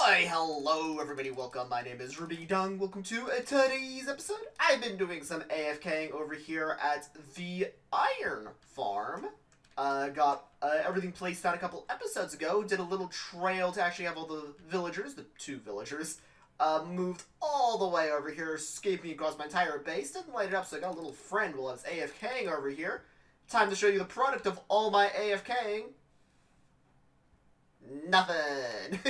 Why, hello everybody, welcome, my name is Rubydung, welcome to today's episode. I've been doing some AFKing over here at the Iron Farm. Got everything placed down a couple episodes ago, did a little trail to actually have all the villagers, the two villagers, moved all the way over here, escaping across my entire base, didn't light it up, so I got a little friend while I was AFKing over here. Time to show you the product of all my AFKing. Nothing.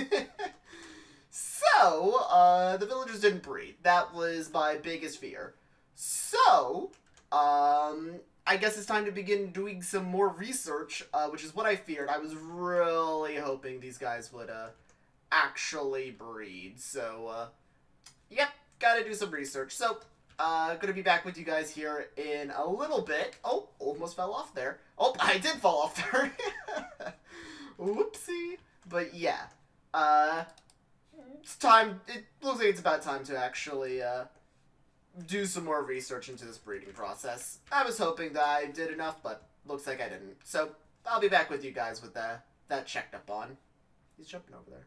So, the villagers didn't breed. That was my biggest fear. So, I guess it's time to begin doing some more research, which is what I feared. I was really hoping these guys would, actually breed. So, yep, gotta do some research. So, gonna be back with you guys here in a little bit. Oh, almost fell off there. Oh, I did fall off there. Whoopsie. But yeah, it's time, it looks like it's about time to actually, do some more research into this breeding process. I was hoping that I did enough, but looks like I didn't. So, I'll be back with you guys with that checked up on. He's jumping over there.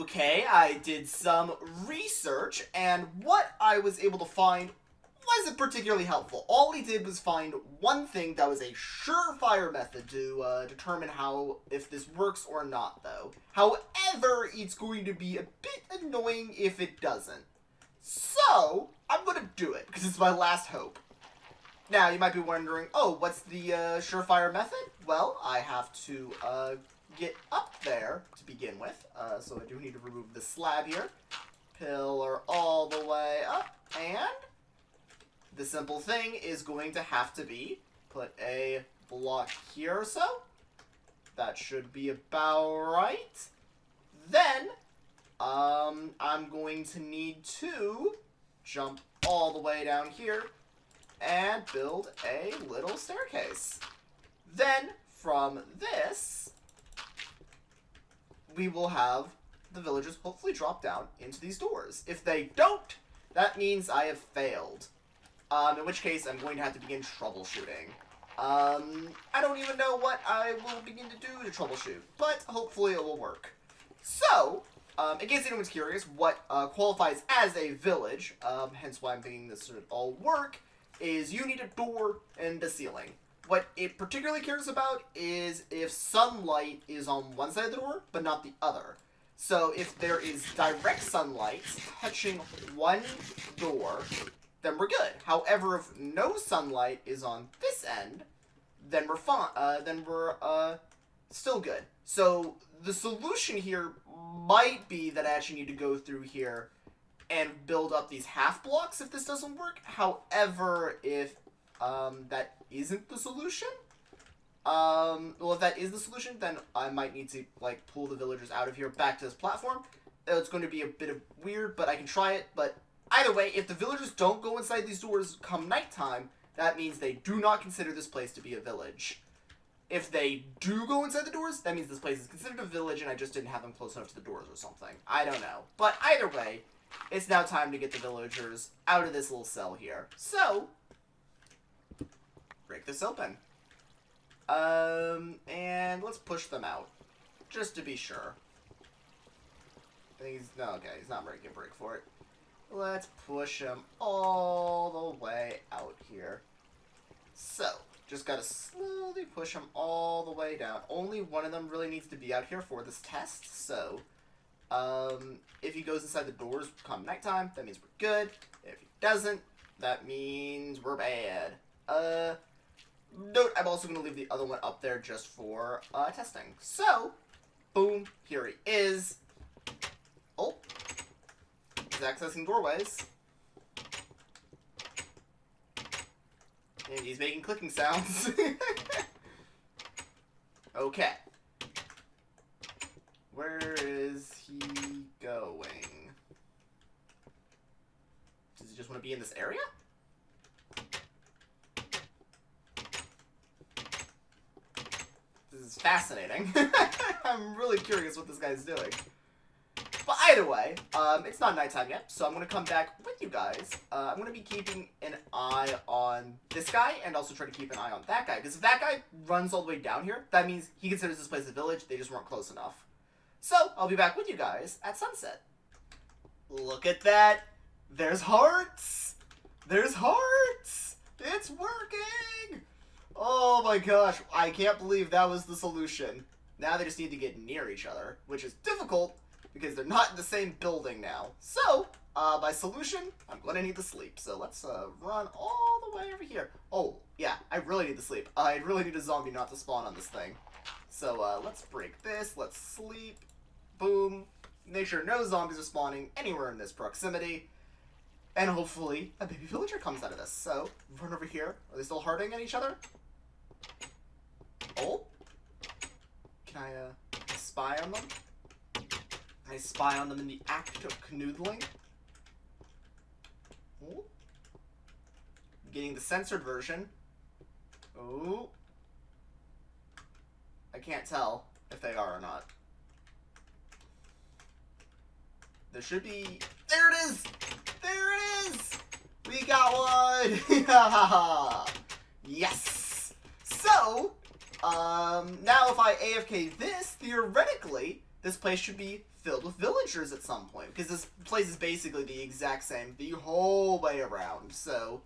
Okay, I did some research, and what I was able to find wasn't particularly helpful. All he did was find one thing that was a surefire method to determine if this works or not, though. However, it's going to be a bit annoying if it doesn't. So, I'm going to do it, because it's my last hope. Now, you might be wondering, oh, what's the surefire method? Well, I have to get up there to begin with. So I do need to remove the slab here. Pillar all the way up, and the simple thing is going to have to be put a block here or so. That should be about right. Then, I'm going to need to jump all the way down here and build a little staircase. Then, from this, we will have the villagers hopefully drop down into these doors. If they don't, that means I have failed. In which case, I'm going to have to begin troubleshooting. I don't even know what I will begin to do to troubleshoot, but hopefully it will work. So, in case anyone's curious, what qualifies as a village, hence why I'm thinking this should all work, is you need a door and a ceiling. What it particularly cares about is if sunlight is on one side of the door, but not the other. So, if there is direct sunlight touching one door, then we're good. However, if no sunlight is on this end, then we're fine. Then we're still good. So the solution here might be that I actually need to go through here and build up these half blocks if this doesn't work. However, if that isn't the solution, well, if that is the solution, then I might need to like pull the villagers out of here back to this platform. It's going to be a bit of weird, but I can try it. But either way, if the villagers don't go inside these doors come nighttime, that means they do not consider this place to be a village. If they do go inside the doors, that means this place is considered a village and I just didn't have them close enough to the doors or something. I don't know. But either way, it's now time to get the villagers out of this little cell here. So, break this open. And let's push them out. Just to be sure. I think he's not making a break for it. Let's push him all the way out here. So, just gotta slowly push him all the way down. Only one of them really needs to be out here for this test, so if he goes inside the doors come nighttime, that means we're good. If he doesn't, that means we're bad. Note, I'm also gonna leave the other one up there just for testing. So, boom, here he is. Oh. He's accessing doorways. And he's making clicking sounds. Okay. Where is he going? Does he just want to be in this area? This is fascinating. I'm really curious what this guy's doing. But either way, it's not nighttime yet, so I'm going to come back with you guys. I'm going to be keeping an eye on this guy and also try to keep an eye on that guy. Because if that guy runs all the way down here, that means he considers this place a village. They just weren't close enough. So, I'll be back with you guys at sunset. Look at that! There's hearts! There's hearts! It's working! Oh my gosh, I can't believe that was the solution. Now they just need to get near each other, which is difficult because they're not in the same building now. So, by solution, I'm gonna need to sleep. So let's run all the way over here. Oh, yeah, I really need to sleep. I really need a zombie not to spawn on this thing. So let's break this, let's sleep. Boom. Make sure no zombies are spawning anywhere in this proximity. And hopefully a baby villager comes out of this. So, run over here. Are they still hearting at each other? Oh? Can I spy on them? Can I spy on them in the act of canoodling? Oh? Getting the censored version. Oh. I can't tell if they are or not. There should be... There it is! There it is! We got one! Yes! So, now if I AFK this, theoretically, this place should be filled with villagers at some point. Because this place is basically the exact same the whole way around. So,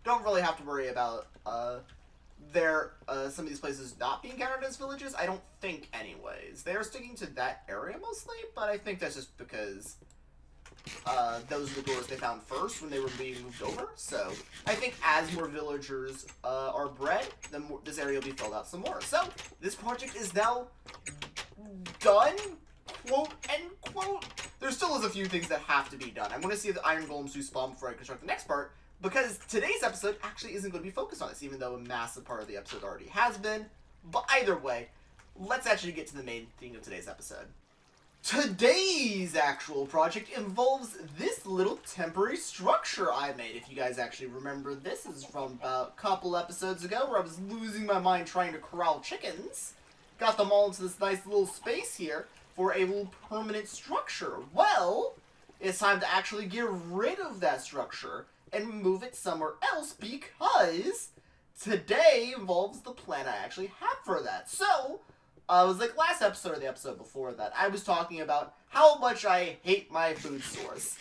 don't really have to worry about some of these places not being counted as villages. I don't think anyways. They're sticking to that area mostly, but I think that's just because those are the doors they found first when they were being moved over. So I think as more villagers are bred, then this area will be filled out some more. So this project is now done, quote unquote. There still is a few things that have to be done. I want to see the iron golems do spawn before I construct the next part, because today's episode actually isn't going to be focused on this, even though a massive part of the episode already has been. But either way, let's actually get to the main thing of today's episode. Today's actual project involves this little temporary structure I made. If you guys actually remember, this is from about a couple episodes ago where I was losing my mind trying to corral chickens. Got them all into this nice little space here for a little permanent structure. Well, it's time to actually get rid of that structure and move it somewhere else, because today involves the plan I actually have for that. So, it was like last episode or the episode before that, I was talking about how much I hate my food source.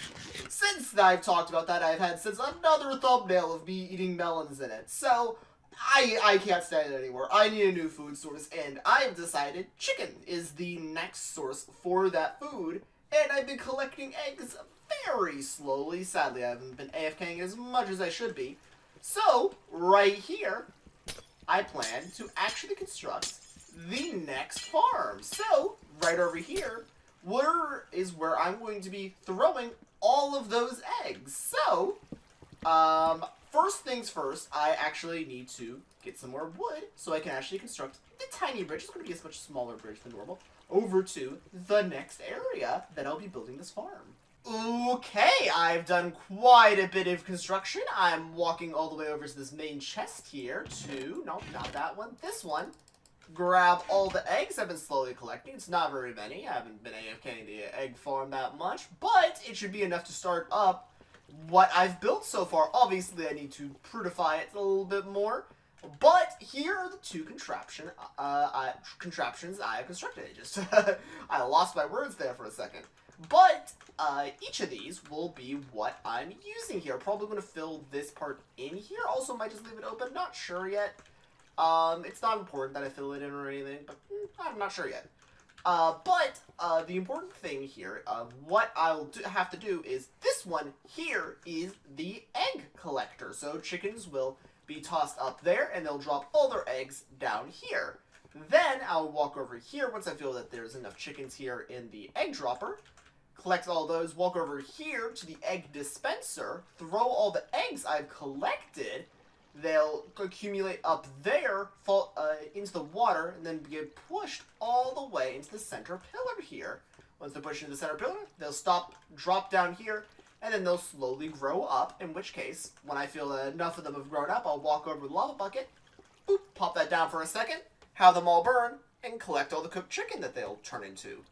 Since I've talked about that, I've had since another thumbnail of me eating melons in it. So, I can't stand it anymore. I need a new food source, and I've decided chicken is the next source for that food, and I've been collecting eggs very slowly. Sadly, I haven't been AFKing as much as I should be. So, right here, I plan to actually construct the next farm. So, right over here, where I'm going to be throwing all of those eggs. So, first things first, I actually need to get some more wood so I can actually construct the tiny bridge. It's going to be a much smaller bridge than normal, over to the next area that I'll be building this farm. Okay, I've done quite a bit of construction. I'm walking all the way over to this main chest here to, no, not that one, this one. Grab all the eggs I've been slowly collecting. It's not very many. I haven't been AFKing the egg farm that much, but it should be enough to start up what I've built so far. Obviously, I need to fruitify it a little bit more, but here are the two contraptions I have constructed. I lost my words there for a second. But each of these will be what I'm using here. Probably going to fill this part in here. Also, might just leave it open. Not sure yet. It's not important that I fill it in or anything, but I'm not sure yet. But the important thing here, what I'll have to do is this one here is the egg collector. So chickens will be tossed up there, and they'll drop all their eggs down here. Then I'll walk over here once I feel that there's enough chickens here in the egg dropper. Collect all those, walk over here to the egg dispenser, throw all the eggs I've collected. They'll accumulate up there, fall into the water, and then get pushed all the way into the center pillar here. Once they're pushed into the center pillar, they'll stop, drop down here, and then they'll slowly grow up, in which case, when I feel that enough of them have grown up, I'll walk over to the lava bucket, boop, pop that down for a second, have them all burn, and collect all the cooked chicken that they'll turn into.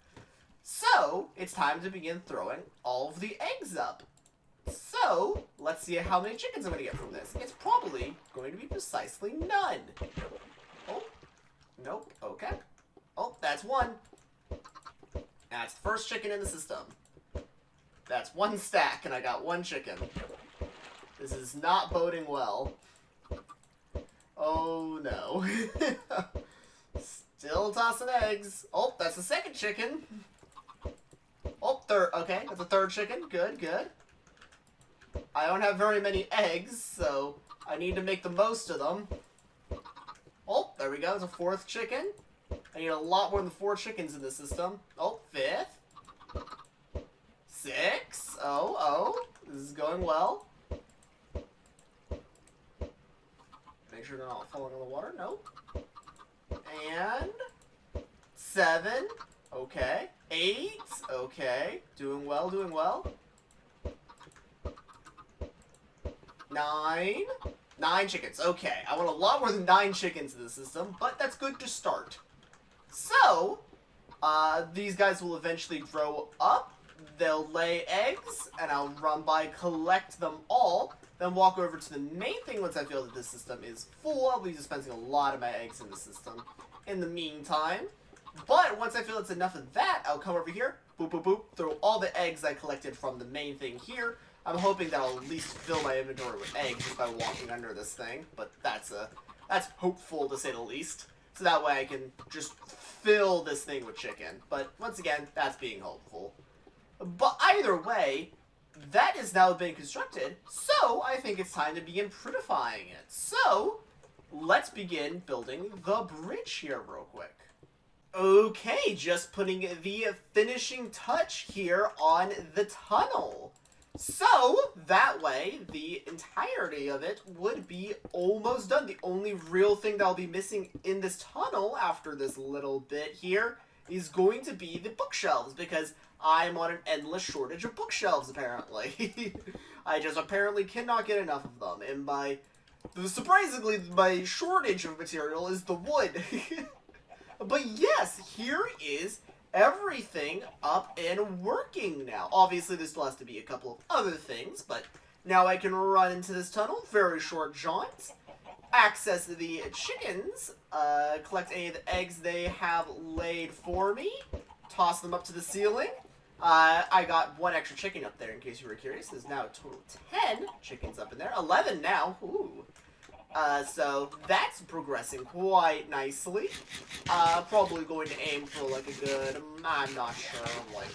So, it's time to begin throwing all of the eggs up. So, let's see how many chickens I'm going to get from this. It's probably going to be precisely none. Oh, nope, okay. Oh, that's one. That's the first chicken in the system. That's one stack, and I got one chicken. This is not boding well. Oh, no. Still tossing eggs. Oh, that's the second chicken. Oh, third. Okay, that's a third chicken. Good, good. I don't have very many eggs, so I need to make the most of them. Oh, there we go. There's a fourth chicken. I need a lot more than 4 chickens in the system. Oh, fifth. 6. Oh. This is going well. Make sure they're not falling in the water. Nope. And 7. Okay. 8. Okay. Doing well, doing well. 9. 9 chickens. Okay. I want a lot more than 9 chickens in the system, but that's good to start. So, these guys will eventually grow up. They'll lay eggs, and I'll run by, collect them all, then walk over to the main thing once I feel that this system is full. I'll be dispensing a lot of my eggs in the system in the meantime. But once I feel it's enough of that, I'll come over here, boop, boop, boop, throw all the eggs I collected from the main thing here. I'm hoping that I'll at least fill my inventory with eggs just by walking under this thing, but that's hopeful to say the least. So that way I can just fill this thing with chicken. But once again, that's being hopeful. But either way, that is now being constructed, so I think it's time to begin prettifying it. So, let's begin building the bridge here real quick. Okay, just putting the finishing touch here on the tunnel. So, that way, the entirety of it would be almost done. The only real thing that I'll be missing in this tunnel after this little bit here is going to be the bookshelves, because I'm on an endless shortage of bookshelves, apparently. I just apparently cannot get enough of them, and surprisingly, my shortage of material is the wood. But yes, here is everything up and working now. Obviously, there still has to be a couple of other things, but now I can run into this tunnel, very short jaunt, access the chickens, collect any of the eggs they have laid for me, toss them up to the ceiling. I got 1 extra chicken up there, in case you were curious. There's now a total of 10 chickens up in there. 11 now. Ooh. So that's progressing quite nicely. Probably going to aim for like a good, I'm not sure, like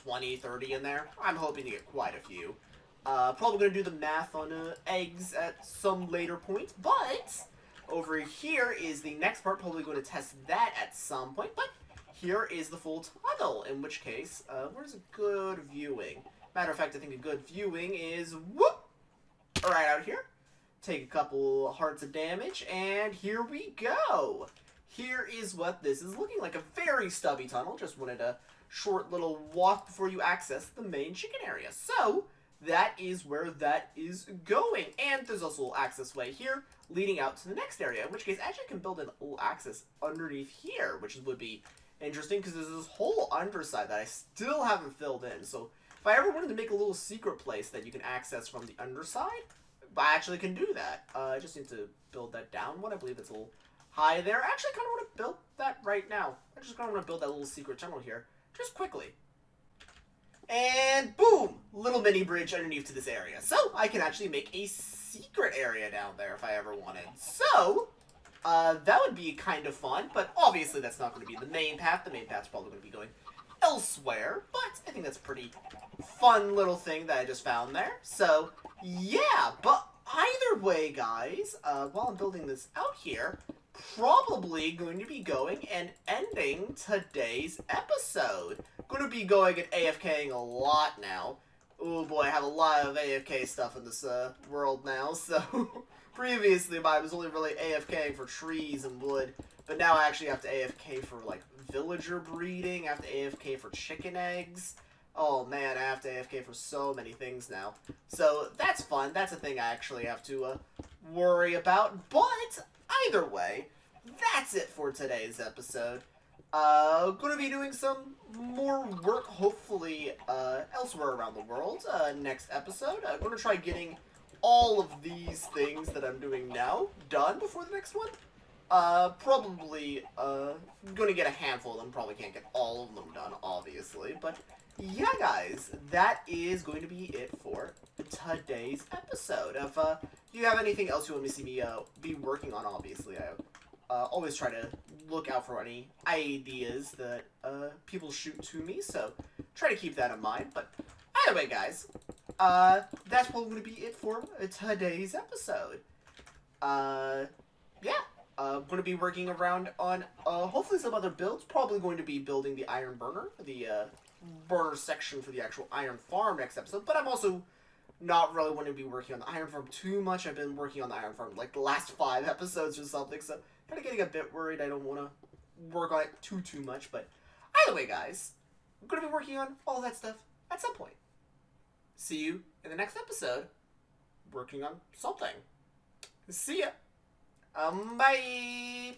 20, 30 in there. I'm hoping to get quite a few. Probably going to do the math on eggs at some later point, but over here is the next part. Probably going to test that at some point, but here is the full tunnel, in which case, where's a good viewing? Matter of fact, I think a good viewing is, whoop, right out here. Take a couple hearts of damage, and here we go. Here is what this is looking like. A very stubby tunnel. Just wanted a short little walk before you access the main chicken area. So, that is where that is going. And there's also a little access way here, leading out to the next area, in which case, actually I can build a little access underneath here, which would be interesting, because there's this whole underside that I still haven't filled in. So, if I ever wanted to make a little secret place that you can access from the underside, I actually can do that. I just need to build that down one. I believe it's a little high there. I actually kind of want to build that right now. I just kind of want to build that little secret tunnel here, just quickly. And boom! Little mini bridge underneath to this area. So, I can actually make a secret area down there if I ever wanted. So, that would be kind of fun, but obviously that's not going to be the main path. The main path's probably going to be going elsewhere, but I think that's a pretty fun little thing that I just found there. So, yeah, but either way, guys, while I'm building this out here, probably going to be going and ending today's episode. Going to be going and AFKing a lot now. Oh boy, I have a lot of AFK stuff in this world now, so previously I was only really AFKing for trees and wood, but now I actually have to AFK for, like, villager breeding, I have to AFK for chicken eggs. Oh man, I have to AFK for so many things now. So that's fun, that's a thing I actually have to worry about, but either way, that's it for today's episode. Gonna be doing some more work, hopefully, elsewhere around the world, next episode. I'm gonna try getting all of these things that I'm doing now done before the next one. Probably, gonna get a handful of them. Probably can't get all of them done, obviously. But, yeah, guys, that is going to be it for today's episode. If, you have anything else you want me to see me, be working on, obviously, I, always try to look out for any ideas that, people shoot to me, so try to keep that in mind. But, either way, guys, that's probably going to be it for today's episode. Yeah. Going to be working around on, hopefully some other builds. Probably going to be building the iron burner, the, burner section for the actual iron farm next episode. But I'm also not really want to be working on the iron farm too much. I've been working on the iron farm, like, the last 5 episodes or something. So, kind of getting a bit worried. I don't want to work on it too much. But, either way, guys, I'm going to be working on all that stuff at some point. See you in the next episode, working on something. See ya. Bye.